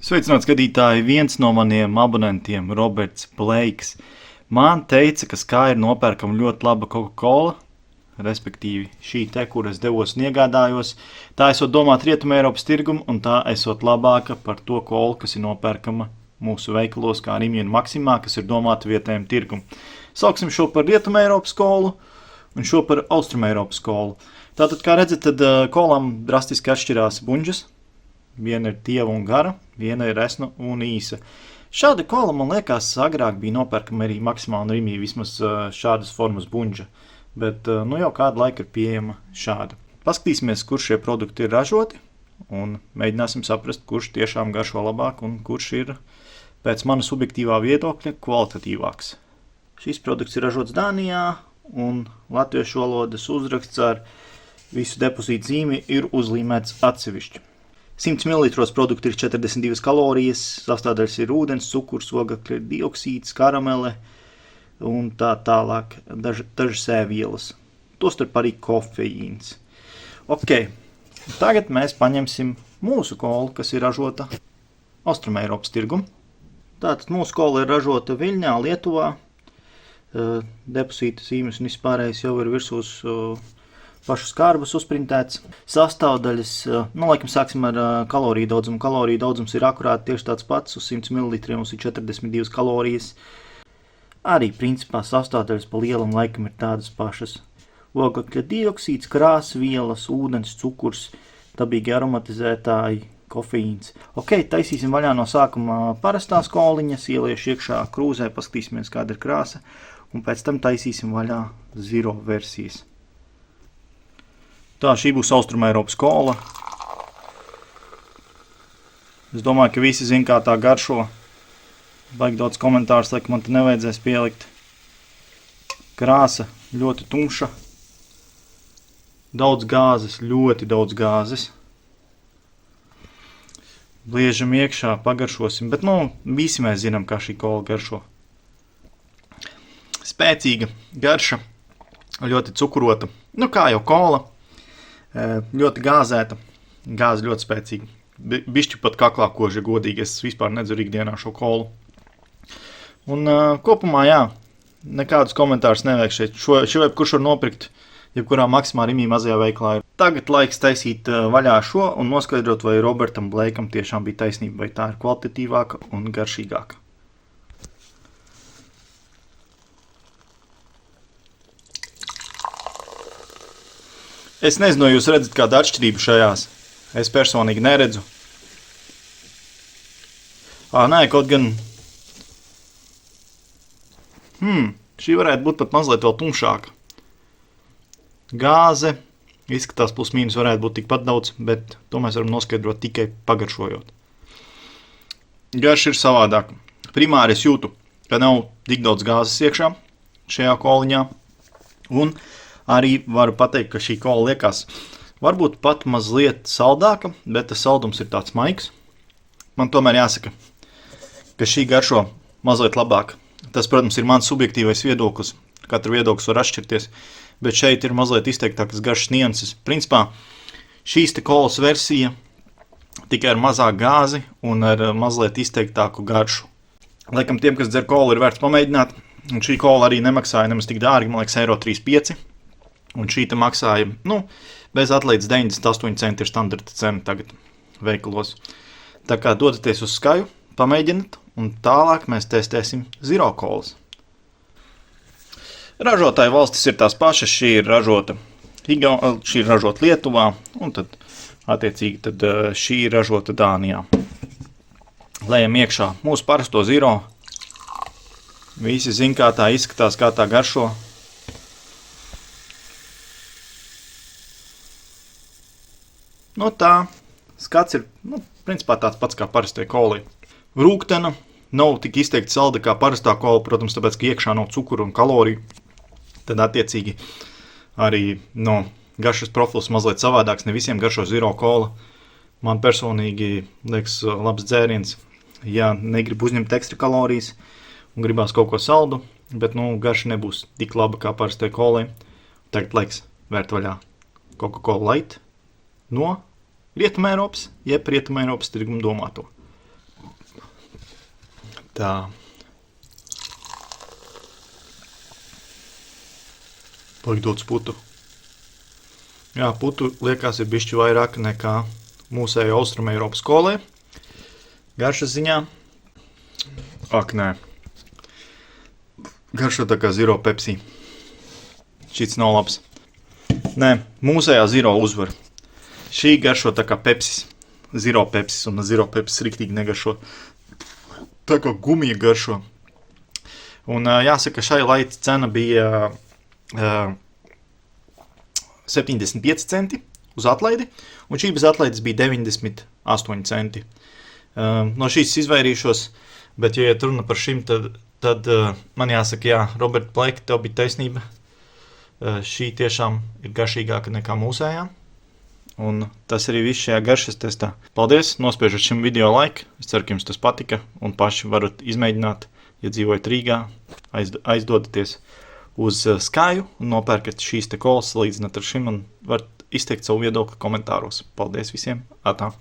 Sveicināti skatītāji, viens no maniem abonentiem, Roberts Bleiks, man teica, ka Sky ir nopērkama ļoti laba Coca-Cola, respektīvi šī te, kur es devos un iegādājos. Tā esot domāta Rietumē Eiropas tirgumu, un tā esot labāka par to kolu, kas ir nopērkama mūsu veikalos, kā Rimī un Maksimā, kas ir domāta vietējiem tirgumu. Sauksim šo par Rietumē Eiropas kolu un šo par Austrumē Eiropas kolu. Tātad, kā redzat, tad kolam drastiski atšķirās buņģas. Viena ir tieva un gara, viena ir resna un īsa. Šāda kola, man liekas, agrāk bija nopērkama arī Maksimā un Rimī, vismaz šādas formas buņģa. Bet nu jau kādu laiku ir pieejama šāda. Paskatīsimies, kur šie produkti ir ražoti, un mēģināsim saprast, kurš tiešām garšo labāk un kurš ir pēc mana subjektīvā viedokļa kvalitatīvāks. Šis produkts ir ražots Dānijā, un latviešu valodas uzraksts ar visu depozītu zīmi ir uzlīmēts atsevišķi. 100 ml produkti ir 42 kalorijas, sastāvdaļas ir ūdens, cukurs, ogļu dioksīds, karamele un tā tālāk, dažas sēvielas. Tostarp arī kofeīns. Ok, tagad mēs paņemsim mūsu kolu, kas ir ražota Austrumē Eiropas tirgumu. Tātad mūsu kola ir ražota Viļņā, Lietuvā. Depozīta zīmes un vispārējais jau ir virsūs pašas kārbas uzprintēts. Sastāvdaļas, laikam sāksim ar kaloriju daudzumu. Kaloriju daudzums ir akurāti tieši tāds pats, uz 100 ml mums ir 42 kalorijas. Arī principā sastāvdaļas pa lielam laikam ir tādas pašas. Ogļu dioksīds, krāsvielas, ūdens, cukurs, dabīgi aromatizētāji, kofeīns. Ok, taisīsim vaļā no sākuma parastās koliņas, ieliešu iekšā krūzē, paskatīsimies, kāda ir krāsa, un pēc tam taisīsim vaļā zero versijas. Tā, šī būs Austrumē Eiropas kola. Es domāju, ka visi zina, kā tā garšo. Baigi daudz komentārus, lai man te nevajadzēs pielikt. Krāsa ļoti tumša. Daudz gāzes, ļoti daudz gāzes. Liežam iekšā, pagaršosim, bet visi mēs zinām, kā šī kola garšo. Spēcīga garša, ļoti cukurota, kā jau kola. Ļoti gāzēta, gāze ļoti spēcīga. Bišķi pat kaklā koži, godīgi, es vispār nedzeru ikdienā šo kolu. Un kopumā, jā, nekādus komentārus nevajag šeit. Šo jebkurš var nopirkt, jebkurā Maksimā Rimī mazajā veiklā ir. Tagad laiks taisīt vaļā šo un noskaidrot, vai Robertam Bleikam tiešām bija taisnība, vai tā ir kvalitatīvāka un garšīgāka. Es nezinu, vai jūs redzat kādu atšķirību šajās. Es personīgi neredzu. Nē, kaut gan... šī varētu būt pat mazliet vēl tumšāka. Gāze, izskatās plus mīnus varētu būt tikpat daudz, bet to mēs varam noskaidrot tikai pagaršojot. Garša ir savādāka. Primāri es jūtu, ka nav tik daudz gāzes iekšā šajā koliņā. Un arī varu pateikt, ka šī kola liekas varbūt pat mazliet saldāka, bet tas saldums ir tāds maigs. Man tomēr jāsaka, ka šī garšo mazliet labāk. Tas, protams, ir mans subjektīvais viedoklis. Katra viedoklis var atšķirties, bet šeit ir mazliet izteiktākas garšas nianses. Principā šīs te kolas versija tikai ar mazāk gāzi un ar mazliet izteiktāku garšu. Laikam tiem, kas dzer kolu, ir vērts pamēģināt. Un šī kola arī nemaksāja nemaz tik dārgi, man liekas, €3,5. Un šī te maksāja, bez atlīdz 98 centi ir standarta cena tagad veikalos. Tā kā dodaties uz Skyu, pamēģinat, un tālāk mēs testēsim zero kolas. Ražotāju valstis ir tās pašas, šī ir ražota Lietuvā, un tad, attiecīgi, šī ir ražota Dānijā. Lejam iekšā mūsu parasto zero. Visi zin, kā tā izskatās, kā tā garšo. Tā skats ir, principā tāds pats kā parastie kolī. Rūgtena, nav tik izteikti salda kā parastā kola, protams, tāpēc, ka iekšā nav cukuru un kaloriju. Tad, attiecīgi, arī garšas profils mazliet savādāks, ne visiem garšo zero kola. Man personīgi liekas labs dzēriens, ja negrib uzņemt ekstra kalorijas un gribās kaut ko saldu, bet, garša nebūs tik laba kā parastie kolī. Tagad laiks vērt vaļā Coca-Cola Light no Rietumē Eiropas, jeb Rietumē Eiropas tirgumu domāto. Tā. Paliek dots putu. Jā, putu liekas ir bišķi vairāk nekā mūsējo Austrum Eiropas kolē. Garšas ziņā. Ak, nē. Garšo tā kā Zero Pepsi. Šits nav labs. Nē, mūsējā Zero uzvar. Šī garšo tā kā Pepsis. Zero Pepsis un Zero Pepsis riktīgi negaršo. Tā kā gumija garšo. Un jāsaka, šai laita cena bija 75 centi uz atlaidi, un šī bez atlaides bija 98 centi. No šīs izvairīšos, bet ja iet runa par šim, tad man jāsaka, jā, Robert Blake, tev bija taisnība. Šī tiešām ir garšīgāka nekā mūsējā. Un tas arī viss šajā garšas testā. Paldies, nospiežat šim video laiku. Es ceru, ka jums tas patika un paši varat izmēģināt, ja dzīvojat Rīgā, aizdodaties uz Skaju un nopērkat šīs te kolas, salīdzināt ar šim un varat izteikt savu viedokli komentāros. Paldies visiem! Atā!